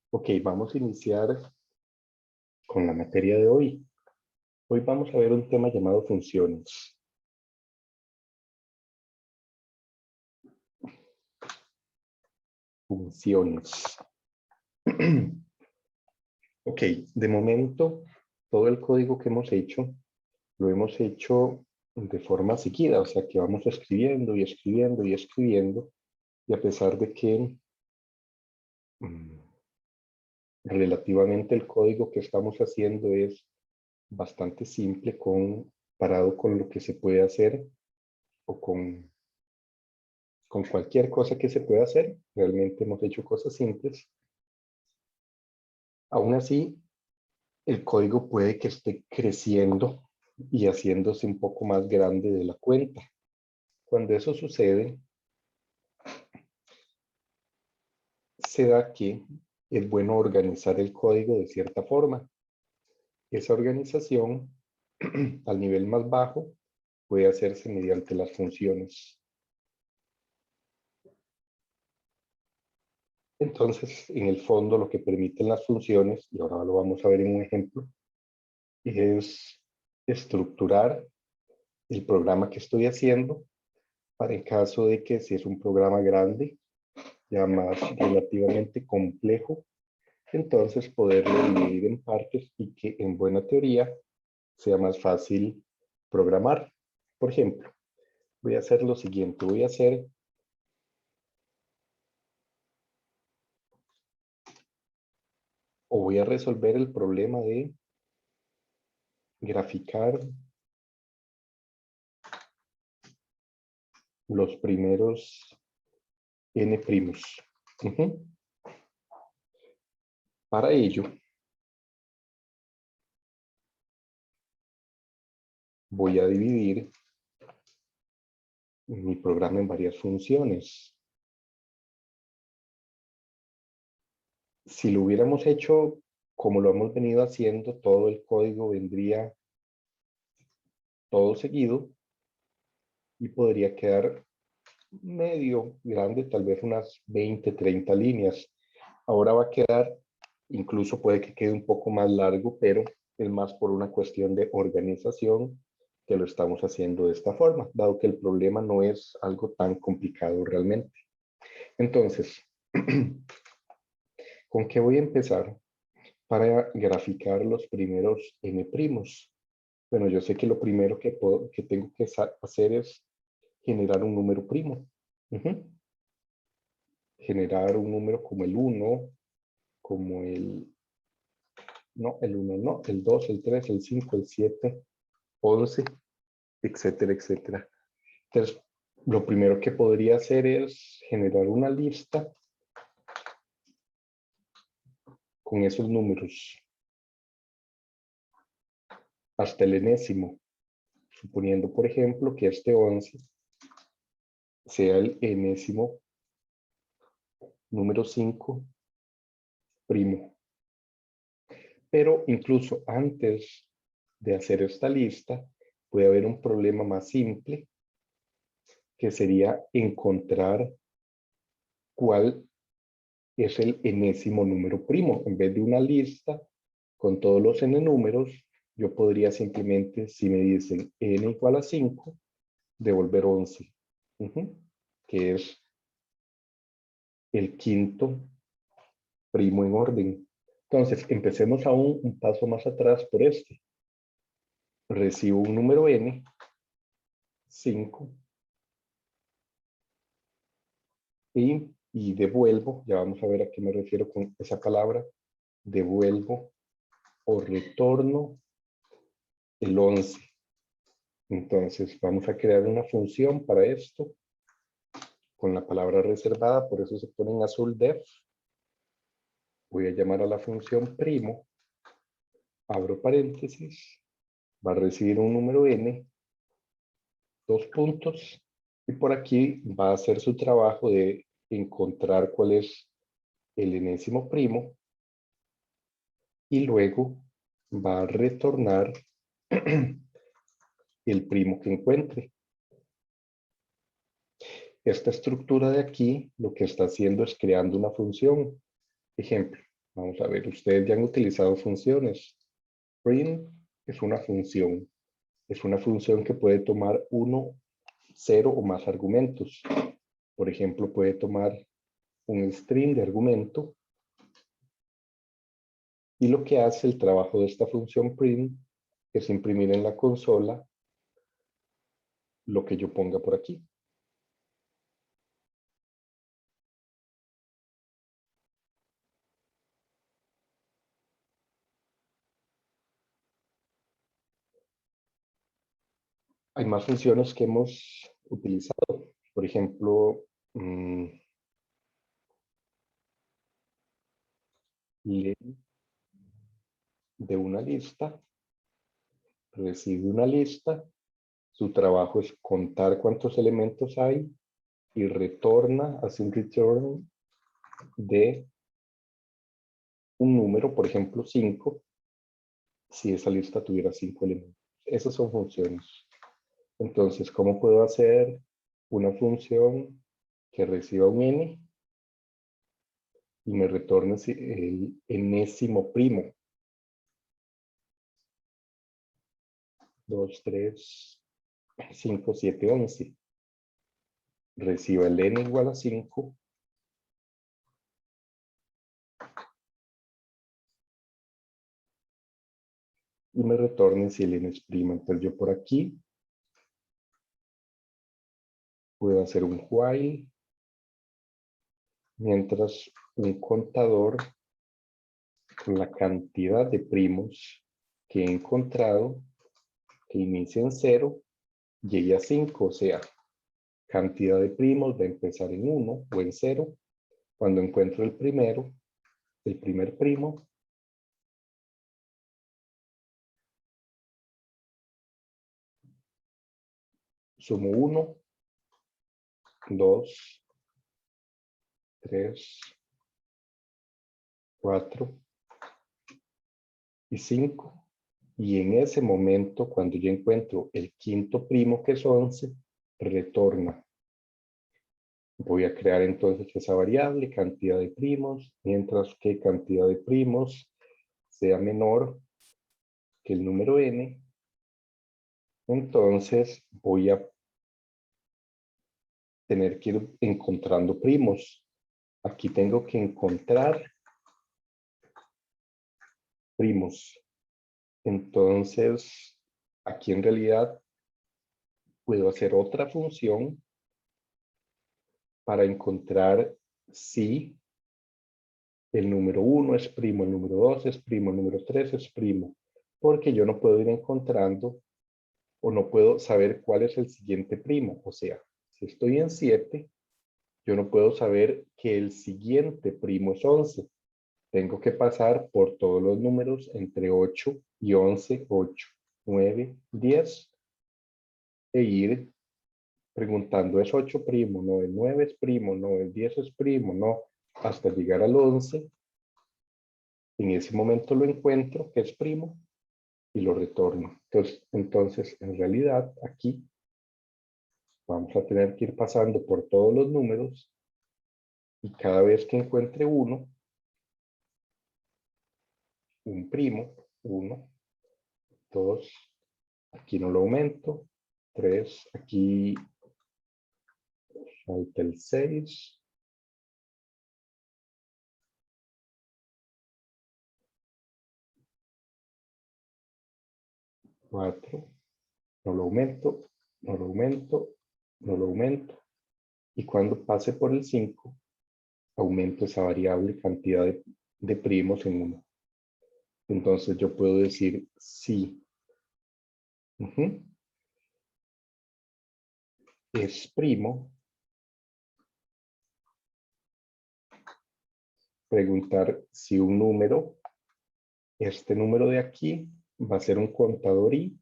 Ok, vamos a iniciar con la materia de hoy. Hoy vamos a ver un tema llamado funciones. Funciones. Ok, de momento, todo el código que hemos hecho, lo hemos hecho de forma seguida, o sea que vamos escribiendo y escribiendo y escribiendo, y a pesar de que relativamente el código que estamos haciendo es bastante simple comparado con lo que se puede hacer o con cualquier cosa que se pueda hacer. Realmente hemos hecho cosas simples. Aún así, el código puede que esté creciendo y haciéndose un poco más grande de la cuenta. Cuando eso sucede, se da que es bueno organizar el código de cierta forma. Esa organización, al nivel más bajo, puede hacerse mediante las funciones. Entonces, en el fondo, lo que permiten las funciones, y ahora lo vamos a ver en un ejemplo, es estructurar el programa que estoy haciendo para el caso de que si es un programa grande, ya más relativamente complejo, entonces poderlo dividir en partes y que en buena teoría sea más fácil programar. Por ejemplo, voy a hacer lo siguiente, voy a resolver el problema de graficar los primeros n primos. Para ello, voy a dividir mi programa en varias funciones. Si lo hubiéramos hecho como lo hemos venido haciendo, todo el código vendría todo seguido y podría quedar medio grande, tal vez unas 20, 30 líneas. Ahora va a quedar, incluso puede que quede un poco más largo, pero es más por una cuestión de organización que lo estamos haciendo de esta forma, dado que el problema no es algo tan complicado realmente. Entonces, ¿con qué voy a empezar para graficar los primeros n primos? Bueno, yo sé que lo primero que tengo que hacer es generar un número primo. Generar un número como el 1, como el 1 no, el 2, el 3, el 5, el 7, 11, etcétera, etcétera. Entonces, lo primero que podría hacer es generar una lista con esos números hasta el enésimo, suponiendo, por ejemplo, que este 11 sea el enésimo número 5 primo. Pero incluso antes de hacer esta lista, puede haber un problema más simple, que sería encontrar cuál es el enésimo número primo. En vez de una lista con todos los n números, yo podría simplemente, si me dicen n igual a 5, devolver 11, que es el quinto primo en orden. Entonces, empecemos aún un paso más atrás por este. Recibo un número n, 5, y devuelvo, ya vamos a ver a qué me refiero con esa palabra, devuelvo o retorno el 11. Entonces vamos a crear una función para esto con la palabra reservada, por eso se pone en azul def. Voy a llamar a la función primo, abro paréntesis, va a recibir un número n, 2 puntos, y por aquí va a hacer su trabajo de encontrar cuál es el enésimo primo, y luego va a retornar el primo que encuentre. Esta estructura de aquí lo que está haciendo es creando una función. Ejemplo, Vamos a ver, ustedes ya han utilizado funciones. Print es una función. Es una función que puede tomar 1, 0 o más argumentos. Por ejemplo, puede tomar un string de argumento. Y lo que hace el trabajo de esta función print es imprimir en la consola lo que yo ponga por aquí. Hay más funciones que hemos utilizado. Por ejemplo, len de una lista, recibe una lista, su trabajo es contar cuántos elementos hay y retorna, hace un return de un número, por ejemplo 5, si esa lista tuviera 5 elementos. Esas son funciones. Entonces, ¿cómo puedo hacer una función que reciba un n y me retorne el enésimo primo? 2, 3, 5, 7, 11. Reciba el n igual a 5 y me retorne si el n es primo. Entonces yo por aquí puedo hacer un while mientras un contador con la cantidad de primos que he encontrado que inicia en 0 llegue a 5, o sea, cantidad de primos va a empezar en 1 o en 0. Cuando encuentro el primero, el primer primo, sumo 1, 2, 3, 4 y 5. Y en ese momento, cuando yo encuentro el quinto primo, que es 11, retorna. Voy a crear entonces esa variable, cantidad de primos, mientras que cantidad de primos sea menor que el número n. Entonces voy a tener que ir encontrando primos. Aquí tengo que encontrar primos. Entonces, aquí en realidad puedo hacer otra función para encontrar si el número 1 es primo, el número 2 es primo, el número 3 es primo, porque yo no puedo ir encontrando o no puedo saber cuál es el siguiente primo. O sea, si estoy en 7, yo no puedo saber que el siguiente primo es 11. Tengo que pasar por todos los números entre 8 y 11, 8, 9, 10, e ir preguntando, ¿es 8 primo? No, el 9 es primo, no, el 10 es primo, no, hasta llegar al 11. En ese momento lo encuentro, que es primo, y lo retorno. Entonces, en realidad, aquí vamos a tener que ir pasando por todos los números y cada vez que encuentre uno, un primo, 1, 2, aquí no lo aumento, 3, aquí falta el 6, 4, no lo aumento, no lo aumento, no lo aumento. Y cuando pase por el 5, aumento esa variable cantidad de primos en 1. Entonces yo puedo decir si es primo, preguntar si un número, este número de aquí, va a ser un contador i,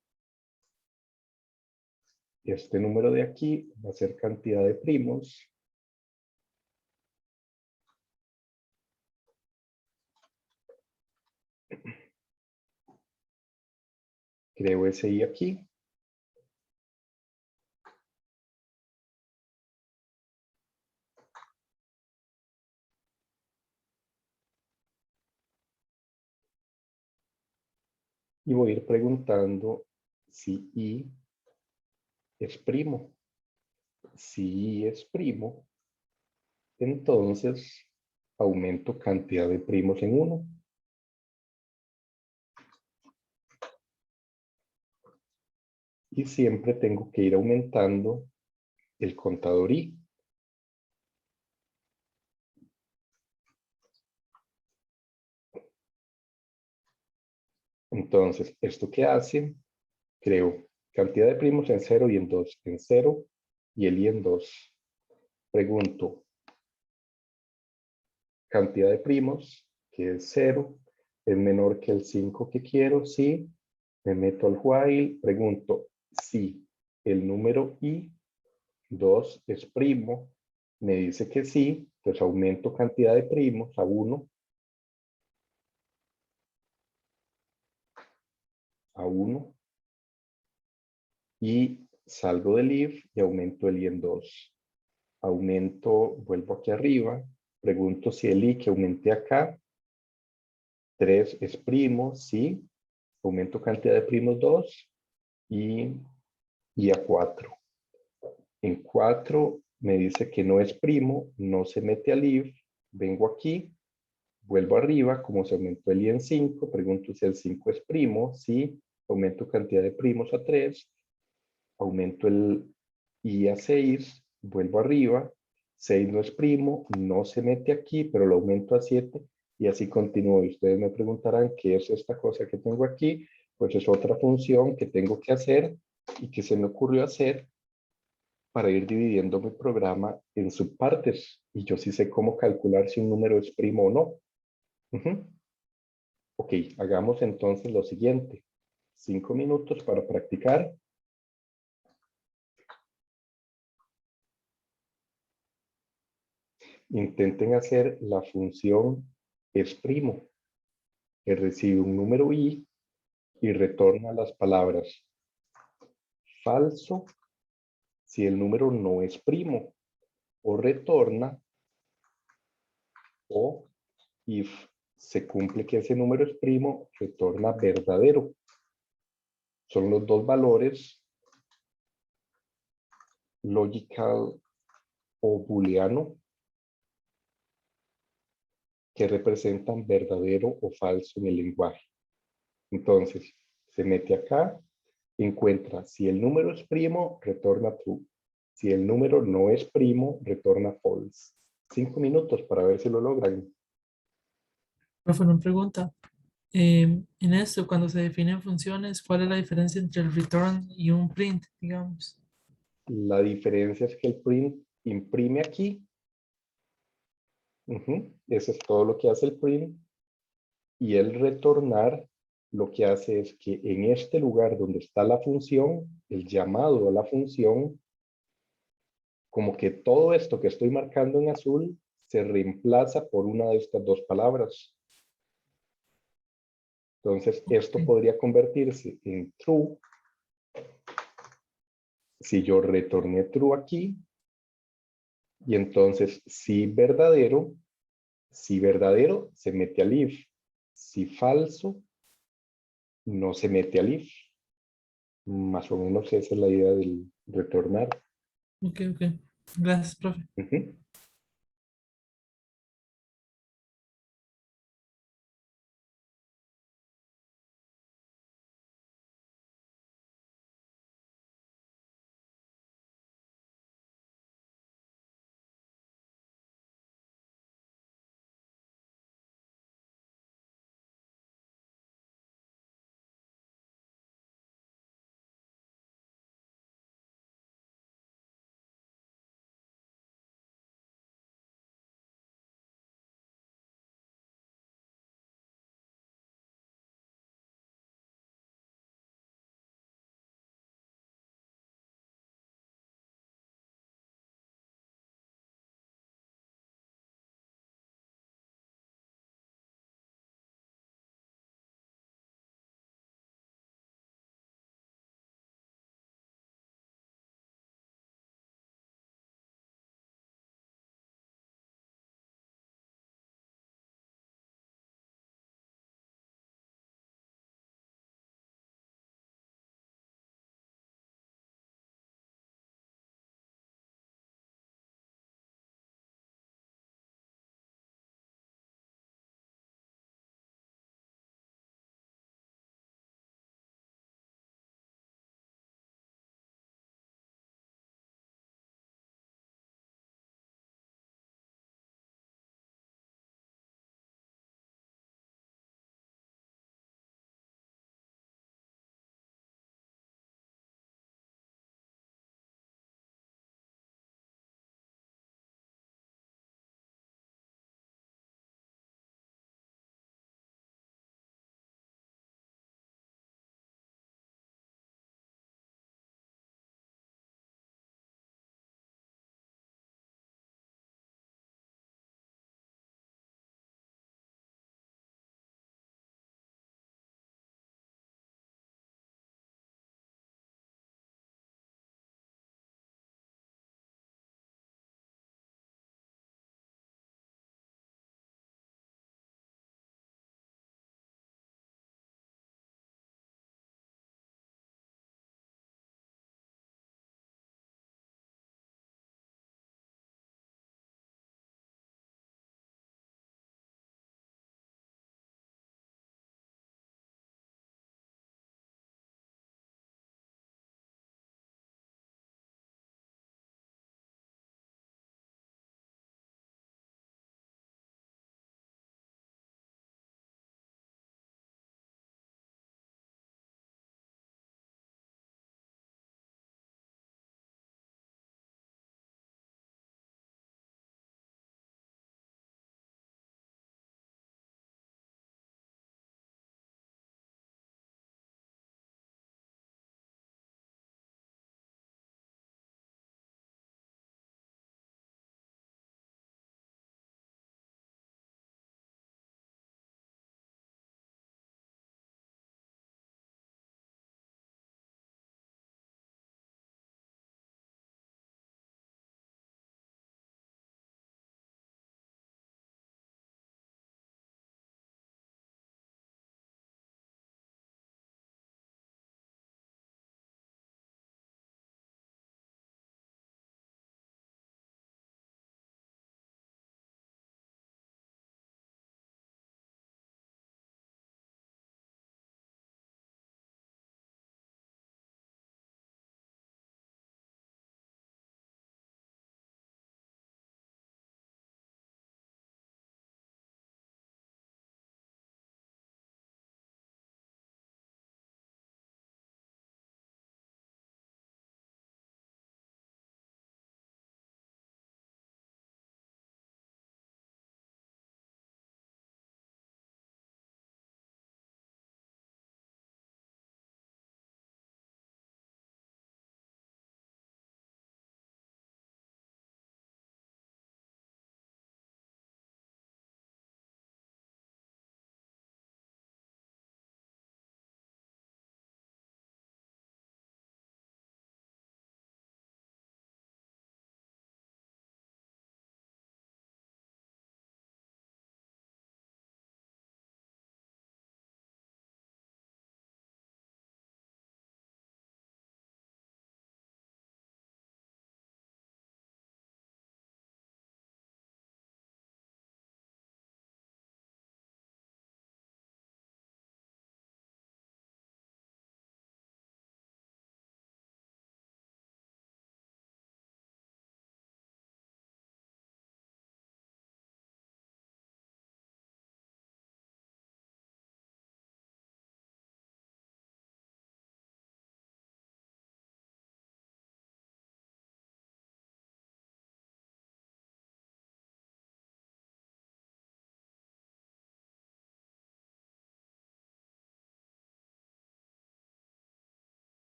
este número de aquí va a ser cantidad de primos, creo ese i aquí, y voy a ir preguntando si I es primo. Si I es primo, entonces aumento cantidad de primos en 1. Y siempre tengo que ir aumentando el contador I. Entonces, ¿esto qué hace? Creo cantidad de primos en 0 y en 2. En 0 y el I en 2. Pregunto, cantidad de primos, que es 0, es menor que el 5 que quiero, sí. Me meto al while, pregunto si el número I, 2, es primo. Me dice que sí, pues aumento cantidad de primos a 1. A 1. Y salgo del if y aumento el I en 2. Aumento, vuelvo aquí arriba, pregunto si el I que aumenté acá, 3 es primo, sí, aumento cantidad de primos 2 y a 4. En 4 me dice que no es primo, no se mete al if, vengo aquí, vuelvo arriba, como se aumentó el I en 5, pregunto si el 5 es primo, sí, aumento cantidad de primos a 3, aumento el I a 6, vuelvo arriba, 6 no es primo, no se mete aquí, pero lo aumento a 7 y así continúo. Y ustedes me preguntarán qué es esta cosa que tengo aquí, pues es otra función que tengo que hacer y que se me ocurrió hacer para ir dividiendo mi programa en subpartes. Y yo sí sé cómo calcular si un número es primo o no. Ujú. Ok, hagamos entonces lo siguiente. 5 minutos para practicar. Intenten hacer la función es primo, que recibe un número I y retorna las palabras falso si el número no es primo, o retorna, o if se cumple que ese número es primo, retorna verdadero. Son los dos valores logical o booleano que representan verdadero o falso en el lenguaje. Entonces, se mete acá, encuentra si el número es primo, retorna true. Si el número no es primo, retorna false. 5 minutos para ver si lo logran. Profe, una pregunta. En esto, cuando se definen funciones, ¿cuál es la diferencia entre el return y un print, digamos? La diferencia es que el print imprime aquí. Eso es todo lo que hace el print. Y el retornar lo que hace es que en este lugar donde está la función, el llamado a la función, como que todo esto que estoy marcando en azul se reemplaza por una de estas dos palabras. Entonces, esto Ok, podría convertirse en true si yo retorné true aquí. Y entonces, si verdadero, se mete al if. Si falso, no se mete al if. Más o menos esa es la idea del retornar. ok, ok. Gracias, profe. Ujú.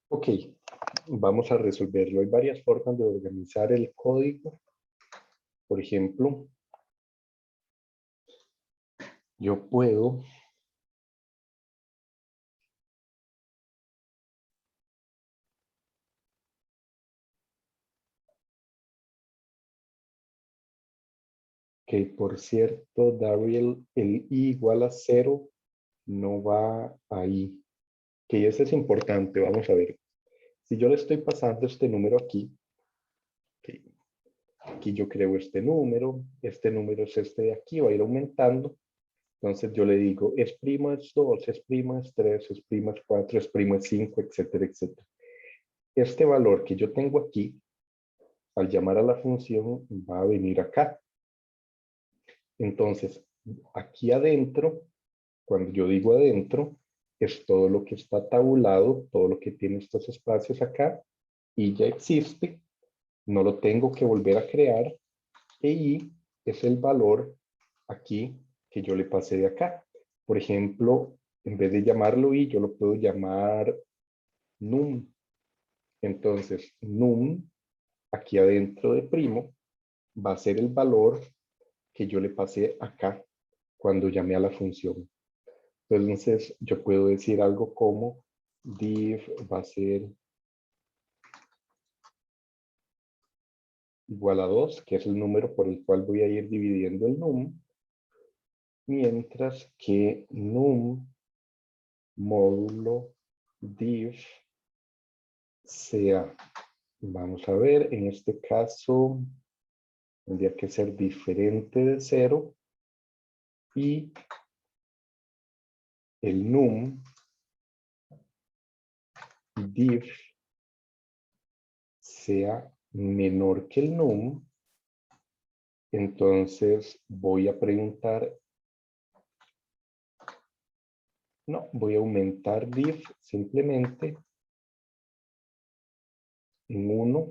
Ok, vamos a resolverlo. Hay varias formas de organizar el código. Por ejemplo, yo puedo que, por cierto, Daryl, el i igual a 0 no va ahí. Que eso es importante, vamos a ver. Si yo le estoy pasando este número aquí, ok, aquí yo creo este número es este de aquí, va a ir aumentando. Entonces yo le digo, es primo es 2, es primo es 3, es primo es 4, es primo es 5, etcétera, etcétera. Este valor que yo tengo aquí, al llamar a la función, va a venir acá. Entonces, aquí adentro, cuando yo digo adentro, es todo lo que está tabulado, todo lo que tiene estos espacios acá, y ya existe, no lo tengo que volver a crear, e i es el valor aquí que yo le pasé de acá. Por ejemplo, en vez de llamarlo i, yo lo puedo llamar num. Entonces, num, aquí adentro de primo, va a ser el valor que yo le pasé acá cuando llamé a la función. Entonces, yo puedo decir algo como div va a ser igual a 2, que es el número por el cual voy a ir dividiendo el num, mientras que num módulo div sea, vamos a ver, en este caso tendría que ser diferente de 0 y el num div sea menor que el num, entonces voy a preguntar, no, voy a aumentar div simplemente en 1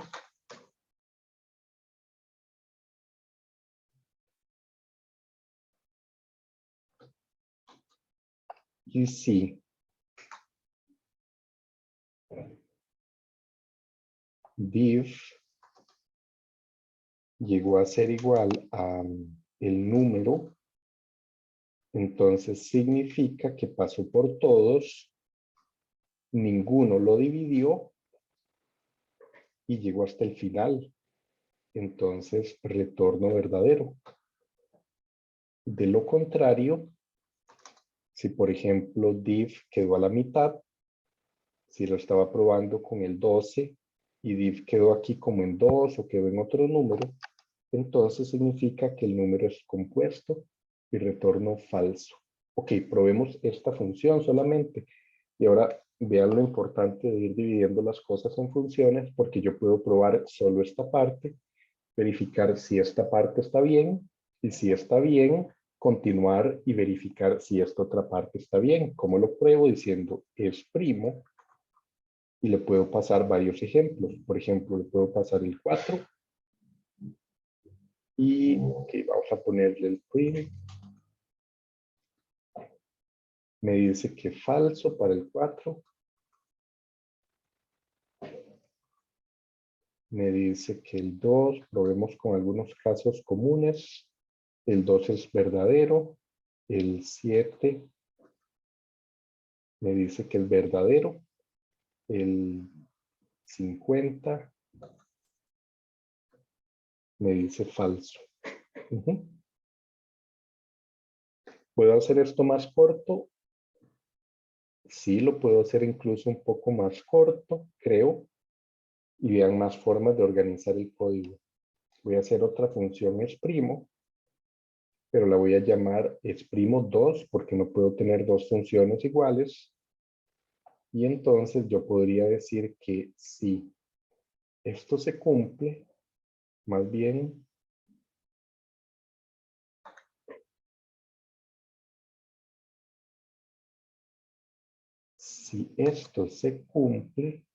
y si div llegó a ser igual a el número, entonces significa que pasó por todos, ninguno lo dividió y llegó hasta el final. Entonces retorno verdadero. De lo contrario, si por ejemplo div quedó a la mitad, si lo estaba probando con el 12 y div quedó aquí como en 2 o quedó en otro número, entonces significa que el número es compuesto y retorno falso. Ok, probemos esta función solamente. Y ahora vean lo importante de ir dividiendo las cosas en funciones, porque yo puedo probar solo esta parte, verificar si esta parte está bien, y si está bien, continuar y verificar si esta otra parte está bien. ¿Cómo lo pruebo? Diciendo es primo, y le puedo pasar varios ejemplos. Por ejemplo, le puedo pasar el 4, y okay, vamos a ponerle el primo. Me dice que falso para el 4. Me dice que el 2, probemos con algunos casos comunes. El 2 es verdadero. El 7 me dice que es verdadero. El 50 me dice falso. ¿Puedo hacer esto más corto? Sí, lo puedo hacer incluso un poco más corto, creo. Y vean más formas de organizar el código. Voy a hacer otra función exprimo, pero la voy a llamar exprimo 2 porque no puedo tener dos funciones iguales. Y entonces yo podría decir que si esto se cumple, más bien si esto se cumple,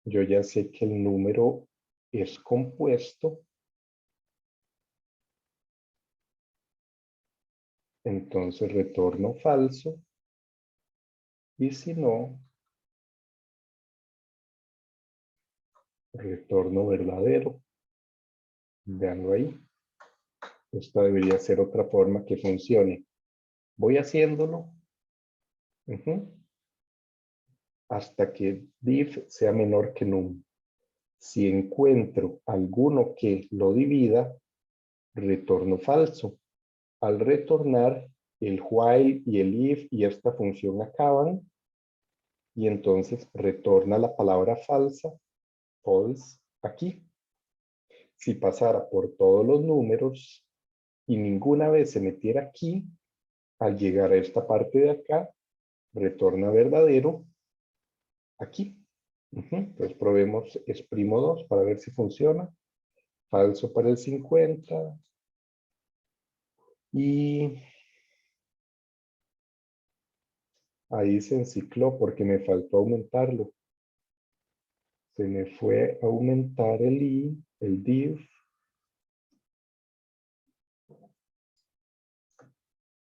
yo ya sé que el número es compuesto, entonces retorno falso. Y si no, retorno verdadero. Veanlo ahí. Esta debería ser otra forma que funcione. Voy haciéndolo hasta que div sea menor que num. Si encuentro alguno que lo divida, retorno falso. Al retornar, el while y el if y esta función acaban y entonces retorna la palabra falsa, false, aquí. Si pasara por todos los números y ninguna vez se metiera aquí, al llegar a esta parte de acá, retorna verdadero aquí. Entonces probemos exprimo 2 para ver si funciona. Falso para el 50. Y ahí se encicló porque me faltó aumentarlo. Se me fue a aumentar el i, el div.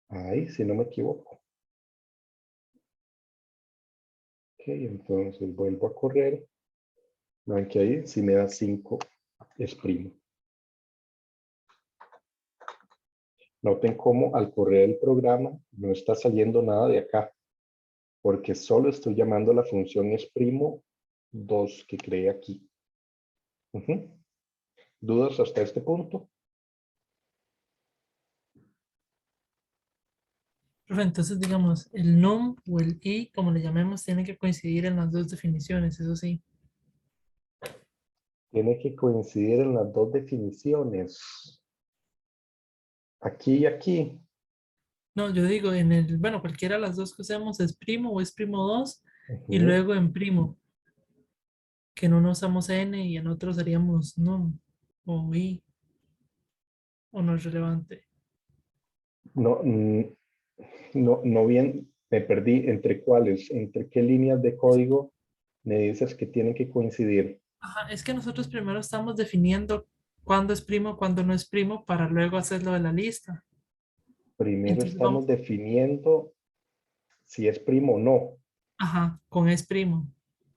Ahí, si no me equivoco. Ok, entonces vuelvo a correr. Ven que ahí si me da 5, exprimo. Noten cómo al correr el programa no está saliendo nada de acá, porque solo estoy llamando la función exprimo 2 que creé aquí. ¿Dudas hasta este punto? Profe, entonces, digamos, el num o el i, como le llamemos, tiene que coincidir en las dos definiciones, eso sí. Tiene que coincidir en las dos definiciones. Aquí y aquí. No, yo digo, en el, bueno, cualquiera de las dos que usemos es primo o es primo 2 y Ujú. luego en primo, que en uno usamos n y en otro seríamos num o i, o no es relevante. No, no bien, me perdí entre cuáles, entre qué líneas de código me dices que tienen que coincidir. Ajá, es que nosotros primero estamos definiendo cuándo es primo, cuándo no es primo, para luego hacerlo de la lista. Primero Entonces vamos, estamos definiendo si es primo o no, ajá, con es primo.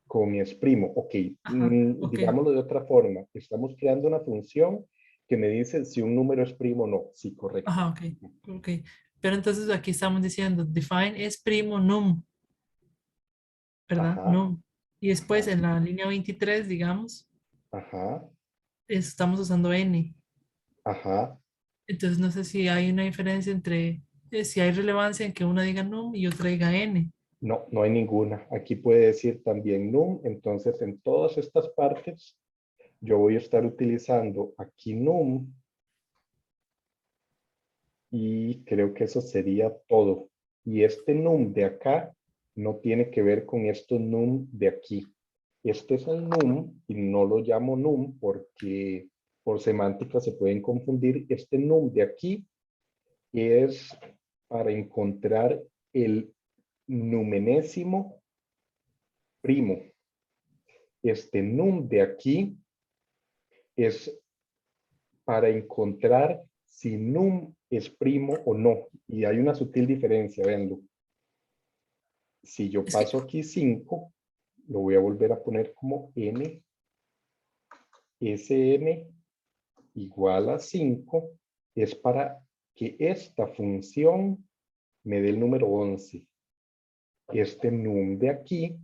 con mi es primo. Ok, Ajá, ok. digámoslo de otra forma. Estamos creando una función que me dice si un número es primo o no. Sí, correcto. Ajá, ok, ok. Pero entonces aquí estamos diciendo define es primo num, ¿verdad? Ajá, Num. Y después ajá, en la línea 23 digamos, ajá, estamos usando n. ajá. Entonces no sé si hay una diferencia entre, si hay relevancia en que una diga num y otra diga n. No, no hay ninguna. Aquí puede decir también num. Entonces, en todas estas partes, yo voy a estar utilizando aquí num y creo que eso sería todo. Y este num de acá no tiene que ver con estos num de aquí. Este es el num y no lo llamo num porque por semántica se pueden confundir. Este num de aquí es para encontrar el numenésimo primo. Este num de aquí es para encontrar si num es primo o no. Y hay una sutil diferencia, véanlo. Si yo Es que, paso aquí 5, lo voy a volver a poner como n, sn igual a 5, es para que esta función me dé el número 11. Este num de aquí,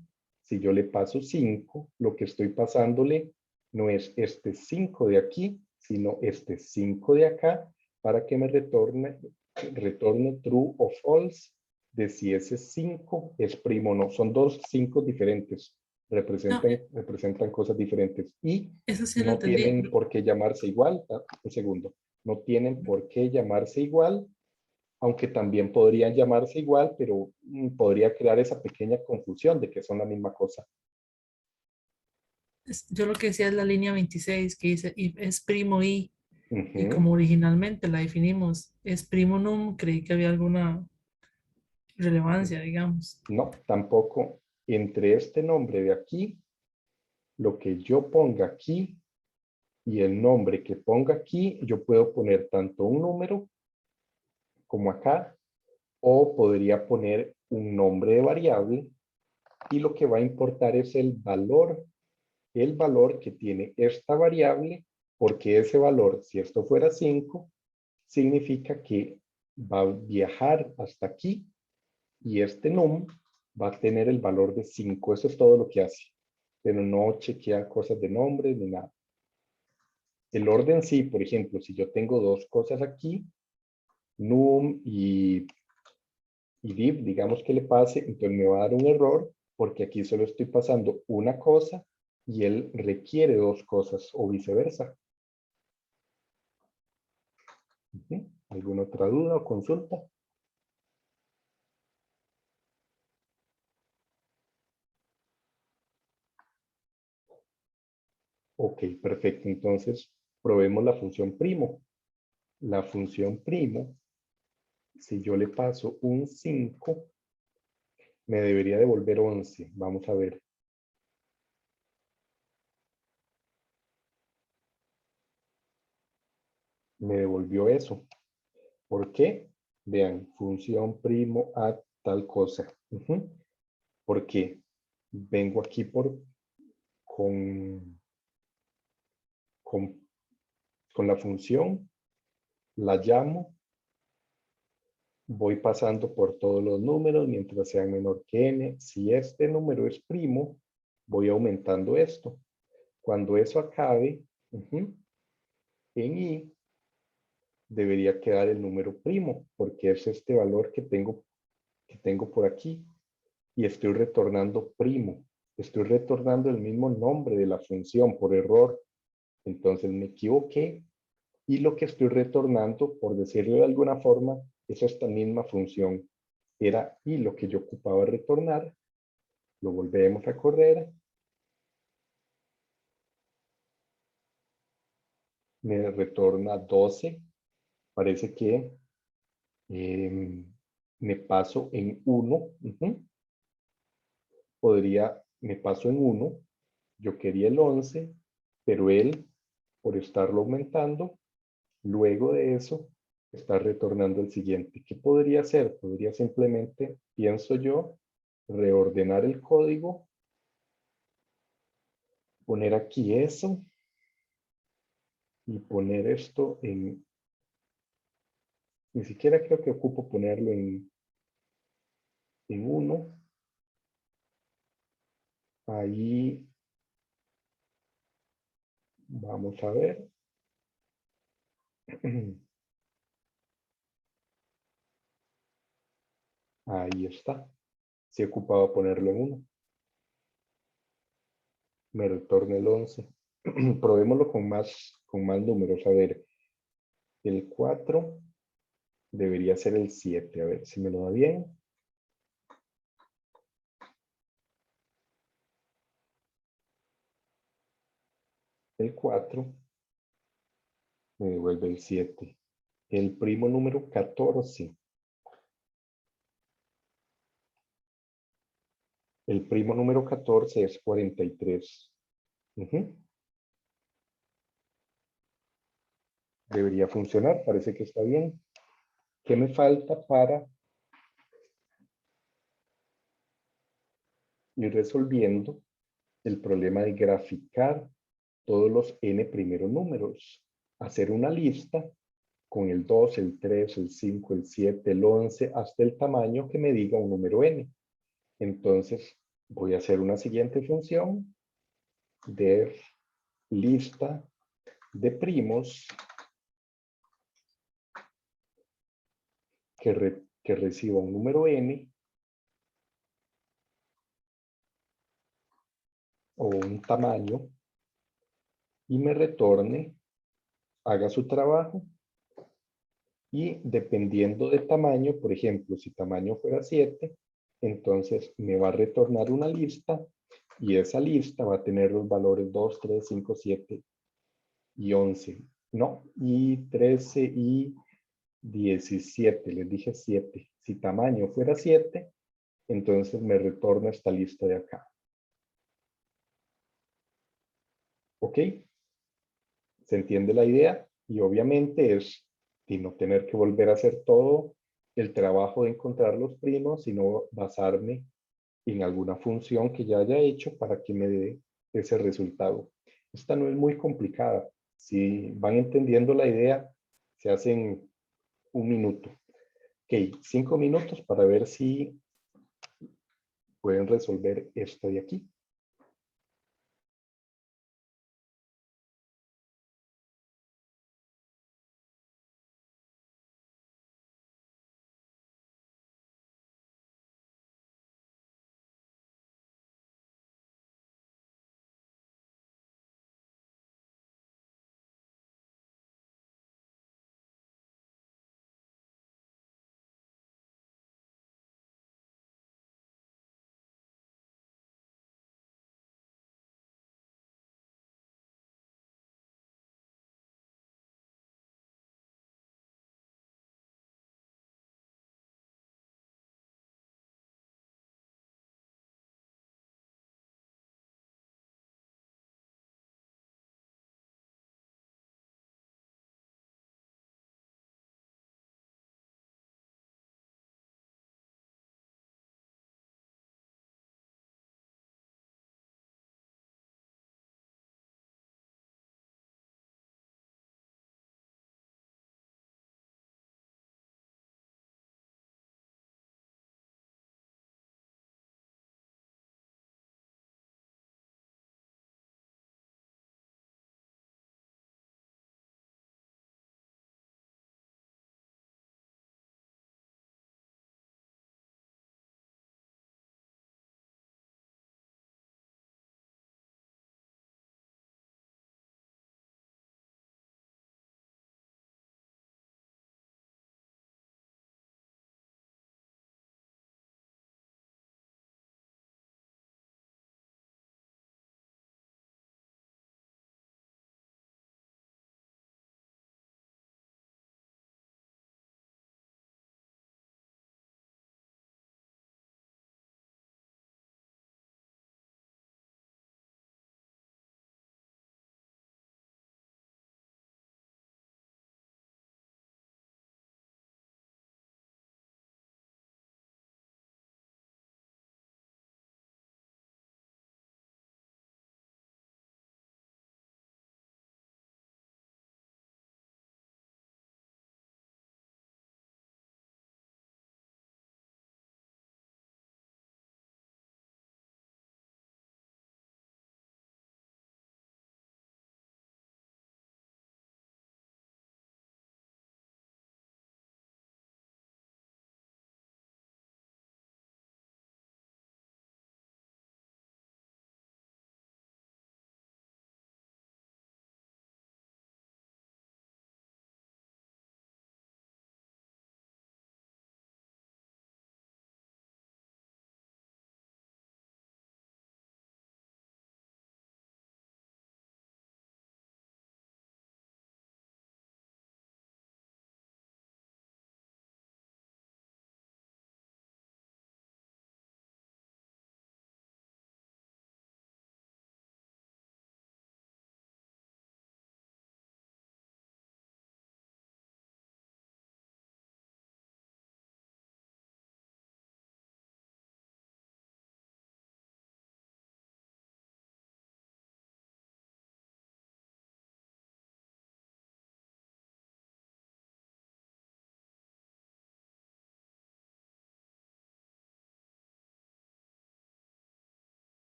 si yo le paso 5, lo que estoy pasándole no es este 5 de aquí, sino este 5 de acá, para que me retorne true o false de si ese 5 es primo o no. Son dos 5 diferentes, no, representan cosas diferentes y eso sí lo no entendí. tienen por qué llamarse igual. Un segundo, no tienen por qué llamarse igual, aunque también podrían llamarse igual, pero podría crear esa pequeña confusión de que son la misma cosa. Yo lo que decía es la línea 26 que dice if es primo i. Y Ujú. como originalmente la definimos es primo num, creí que había alguna relevancia, digamos. No, tampoco. Entre este nombre de aquí, lo que yo ponga aquí y el nombre que ponga aquí, yo puedo poner tanto un número como acá O podría poner un nombre de variable y lo que va a importar es el valor que tiene esta variable, porque ese valor, si esto fuera 5, significa que va a viajar hasta aquí y este num va a tener el valor de 5. Eso es todo lo que hace, pero no chequea cosas de nombres ni nada. El orden sí, por ejemplo, si yo tengo dos cosas aquí, num y div, digamos que le pase, entonces me va a dar un error porque aquí solo estoy pasando una cosa y él requiere dos cosas o viceversa. ¿Alguna otra duda o consulta? Ok, perfecto. Entonces, probemos la función primo. La función primo, si yo le paso un 5, me debería devolver 11. Vamos a ver. Me devolvió eso. ¿Por qué? Vean, función primo a tal cosa. Porque vengo aquí con, con, con la función, la llamo, voy pasando por todos los números mientras sean menor que n. Si este número es primo, voy aumentando esto. Cuando eso acabe, en i debería quedar el número primo, porque es este valor que tengo por aquí. Y estoy retornando primo. Estoy retornando el mismo nombre de la función por error. Entonces me equivoqué y lo que estoy retornando, por decirlo de alguna forma, es esta misma función. Era y lo que yo ocupaba retornar. Lo volvemos a correr. Me retorna 12. Parece que me paso en 1. Me paso en 1. Yo quería el 11, pero él, por estarlo aumentando, luego de eso, está retornando el siguiente. ¿Qué podría hacer? Podría simplemente, pienso yo, reordenar el código, poner aquí eso y poner esto en... Ni siquiera creo que ocupo ponerlo en 1. Ahí vamos a ver. Ahí está. Si ocupaba ponerlo en 1. Me retorna el 11. Probémoslo con más números. A ver, el 4 debería ser el 7. A ver si me lo da bien. El 4 me devuelve el 7. El primo número 14. El primo número 14 es 43. Debería funcionar, parece que está bien. ¿Qué me falta para ir resolviendo el problema de graficar todos los n primeros números? Hacer una lista con el 2, el 3, el 5, el 7, el 11, hasta el tamaño que me diga un número n. Entonces, voy a hacer una siguiente función, def lista de primos que reciba un número n o un tamaño y me retorne, haga su trabajo y dependiendo de tamaño, por ejemplo, si tamaño fuera 7, entonces me va a retornar una lista y esa lista va a tener los valores 2, 3, 5, 7 y 11. No, y 13 y 17, les dije 7. Si tamaño fuera 7, entonces me retorna esta lista de acá. ¿Ok? ¿Se entiende la idea? Y obviamente es de no tener que volver a hacer todo el trabajo de encontrar los primos, sino basarme en alguna función que ya haya hecho para que me dé ese resultado. Esta no es muy complicada. Si van entendiendo la idea, se hacen un minuto. Ok, 5 minutos para ver si pueden resolver esto de aquí.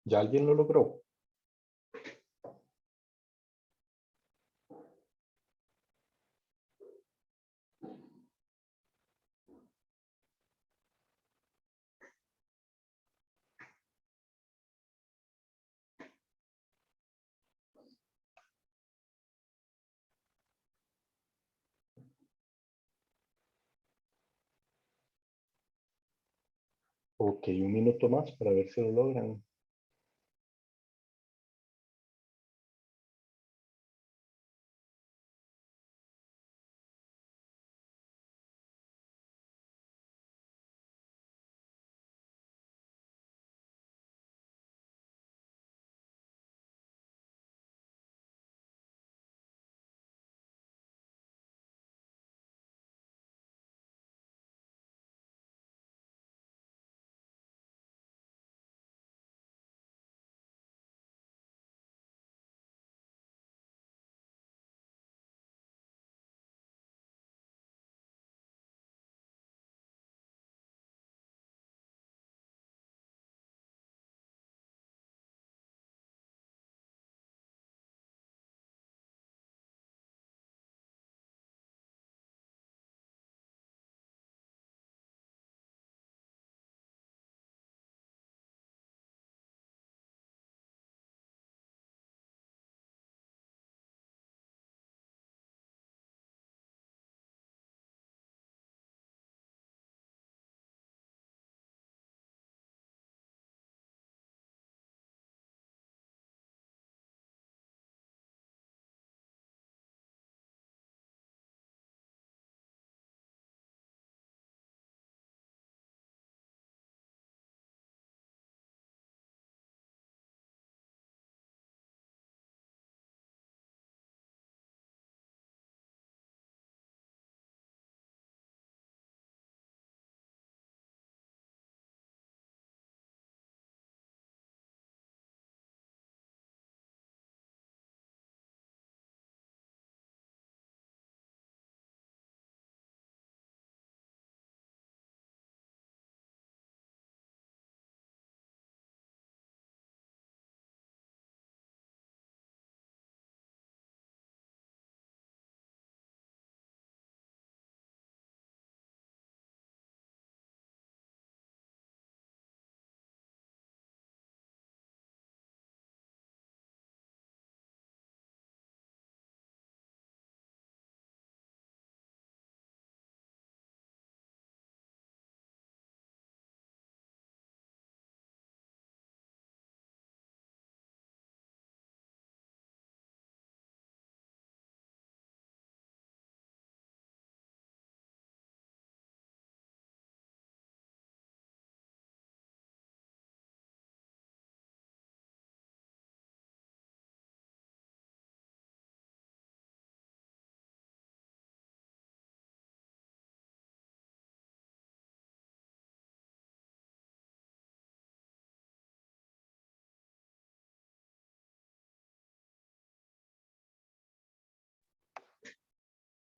¿Ya alguien lo logró? Ok, un minuto más para ver si lo logran.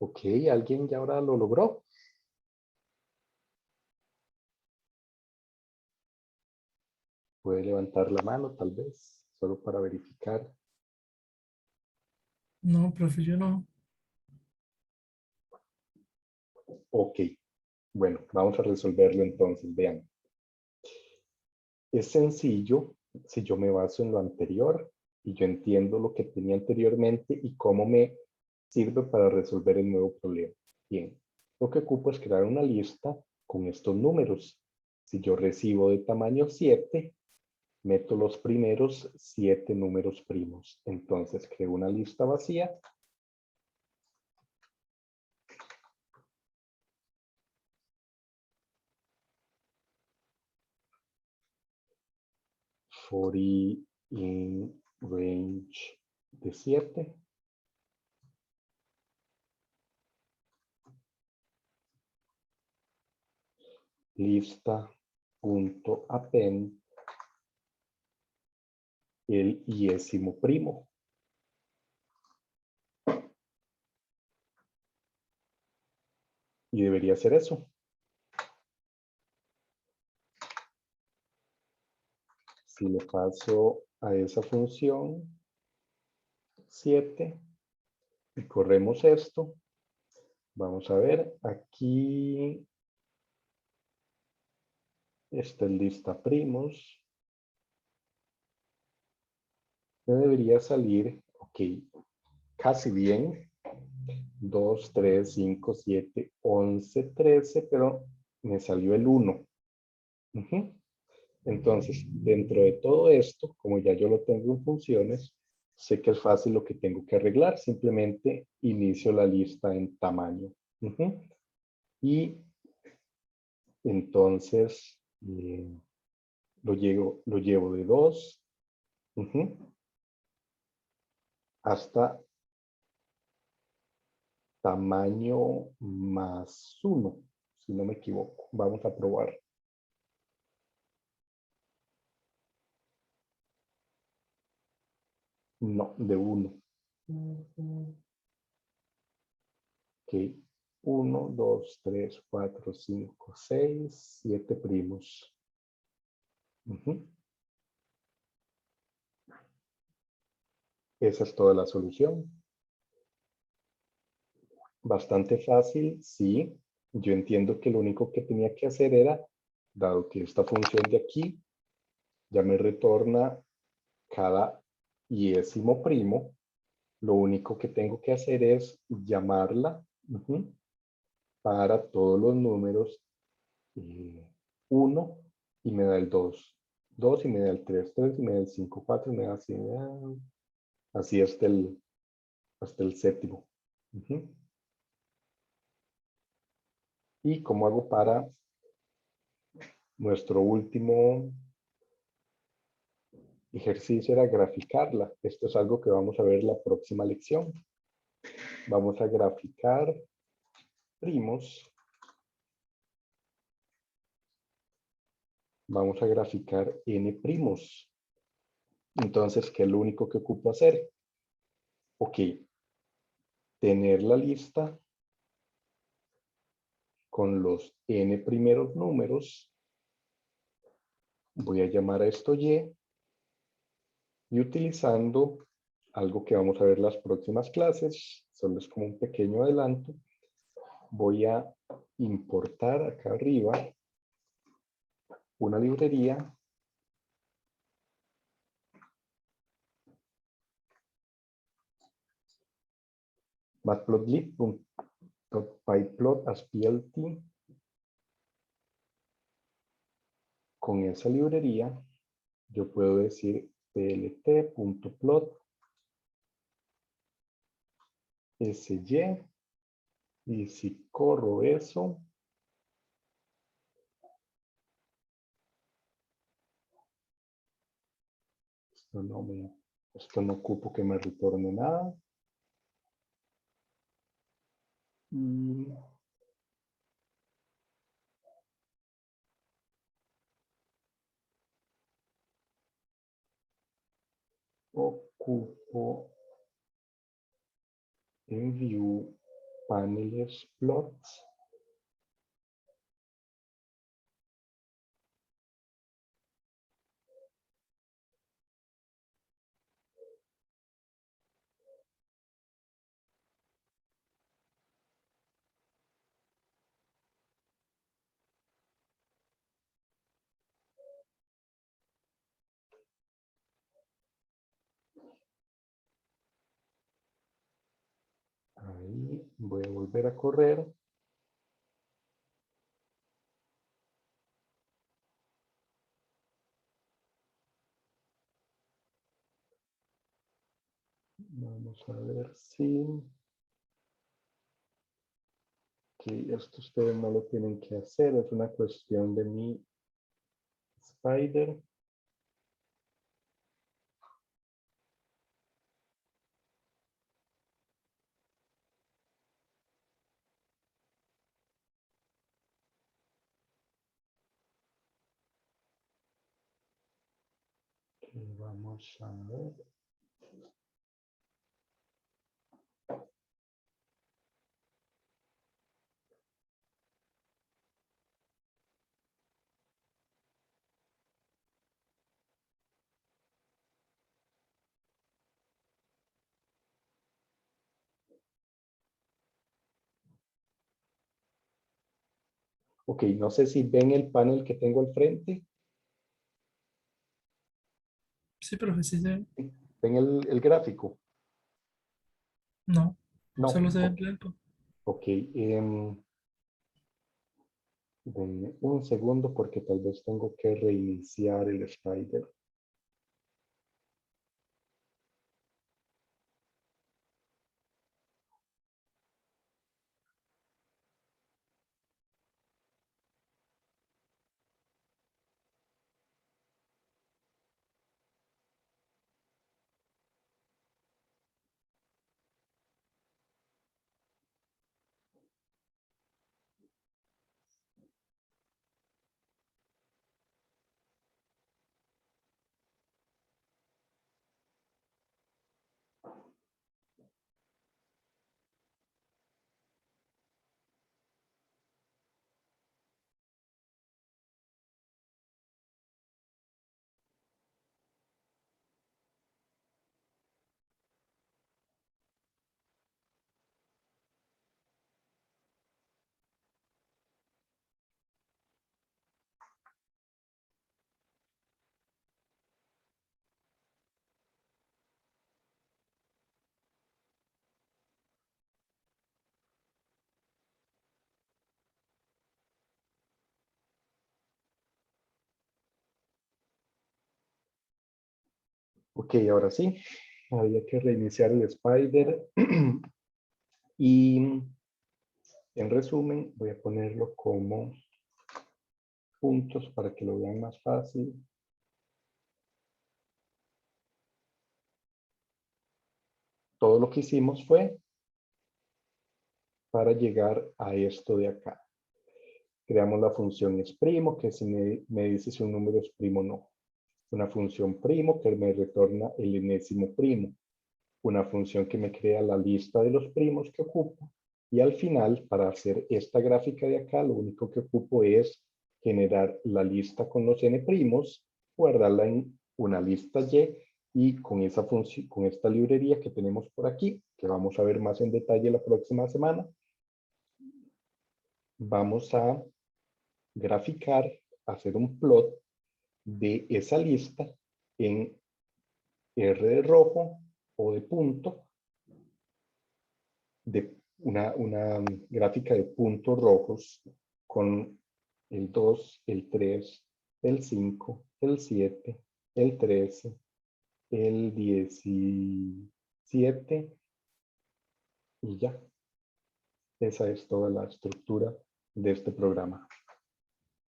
Ok, ¿alguien ya ahora lo logró? Puede levantar la mano tal vez, solo para verificar. No, profe, yo no. Ok, bueno, vamos a resolverlo entonces, vean. Es sencillo si yo me baso en lo anterior y yo entiendo lo que tenía anteriormente y cómo me sirve para resolver el nuevo problema. Bien, lo que ocupo es crear una lista con estos números. Si yo recibo de tamaño 7, meto los primeros 7 números primos. Entonces creo una lista vacía. For i in range de 7. Lista.append el iésimo primo. Y debería ser eso. Si le paso a esa función 7 y corremos esto, vamos a ver, aquí está el lista primos. Me debería salir, ok, casi bien. 2, 3, 5, 7, 11, 13, pero me salió el 1. Entonces, dentro de todo esto, como ya yo lo tengo en funciones, sé que es fácil lo que tengo que arreglar. Simplemente inicio la lista en tamaño. Y entonces lo llevo de 2 hasta tamaño más 1, si no me equivoco. Vamos a probar. No, de 1. Ok. 1, 2, 3, 4, 5, 6, 7 primos. Esa es toda la solución. Bastante fácil, sí. Yo entiendo que lo único que tenía que hacer era, dado que esta función de aquí ya me retorna cada iésimo primo, lo único que tengo que hacer es llamarla para todos los números 1 y me da el 2, 2 y me da el 3, 3 y me da el 5, 4 y me da así, así hasta el séptimo. ¿Y cómo hago para nuestro último ejercicio? Era graficarla. Esto es algo que vamos a ver en la próxima lección. Vamos a graficar primos. Vamos a graficar n primos. Entonces, ¿qué es lo único que ocupo hacer? Ok, tener la lista con los n primeros números. Voy a llamar a esto y utilizando algo que vamos a ver en las próximas clases, solo es como un pequeño adelanto, voy a importar acá arriba una librería matplotlib.pyplot as plt. Con esa librería yo puedo decir plt.plot sy, y si corro eso, esto no ocupo que me retorne nada. Y ocupo en view paneles plots. Ahí voy a volver a correr. Vamos a ver si... que esto ustedes no lo tienen que hacer, es una cuestión de mi Spider. Vamos a ver. Ok, no sé si ven el panel que tengo al frente. Sí, profe, sí se ve. ¿Ven el gráfico? No, No, solo se ve en ok. blanco. Ok, denme un segundo porque tal vez tengo que reiniciar el Spider. Ok, ahora sí. Había que reiniciar el Spider. Y en resumen, voy a ponerlo como puntos para que lo vean más fácil. Todo lo que hicimos fue para llegar a esto de acá. Creamos la función es primo, que si me dice si un número es primo o no. Una función primo que me retorna el enésimo primo. Una función que me crea la lista de los primos que ocupo. Y al final, para hacer esta gráfica de acá, lo único que ocupo es generar la lista con los n primos, guardarla en una lista y con esa función, con esta librería que tenemos por aquí, que vamos a ver más en detalle la próxima semana, vamos a graficar, hacer un plot de esa lista en R de rojo o de punto, de una gráfica de puntos rojos con el 2, el 3, el 5, el 7, el 13, el 17 y ya. Esa es toda la estructura de este programa.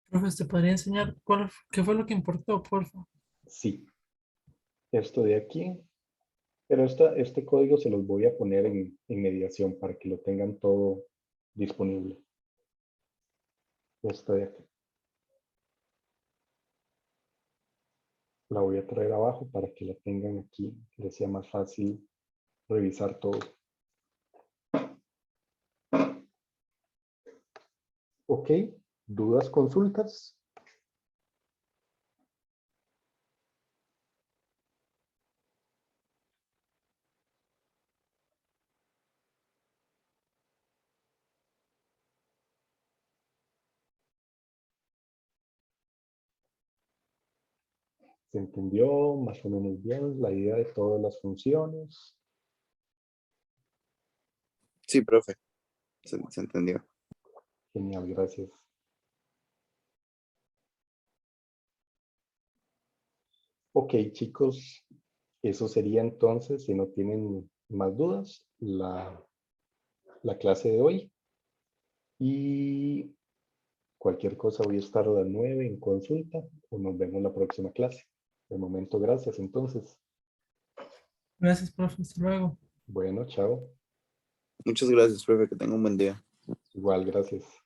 Profe, ¿te podría enseñar qué fue lo que importó, porfa? Sí, esto de aquí, pero este código se los voy a poner en mediación para que lo tengan todo disponible. Esto de aquí. La voy a traer abajo para que la tengan aquí, que les sea más fácil revisar todo. Ok, dudas, consultas. ¿Se entendió más o menos bien la idea de todas las funciones? Sí, profe, se entendió. Genial, gracias. Ok, chicos, eso sería entonces, si no tienen más dudas, la clase de hoy. Y cualquier cosa voy a estar a las 9 en consulta o nos vemos la próxima clase. De momento, gracias entonces. Gracias, profe. Hasta luego. Bueno, chao. Muchas gracias, profe, que tenga un buen día. Igual, gracias.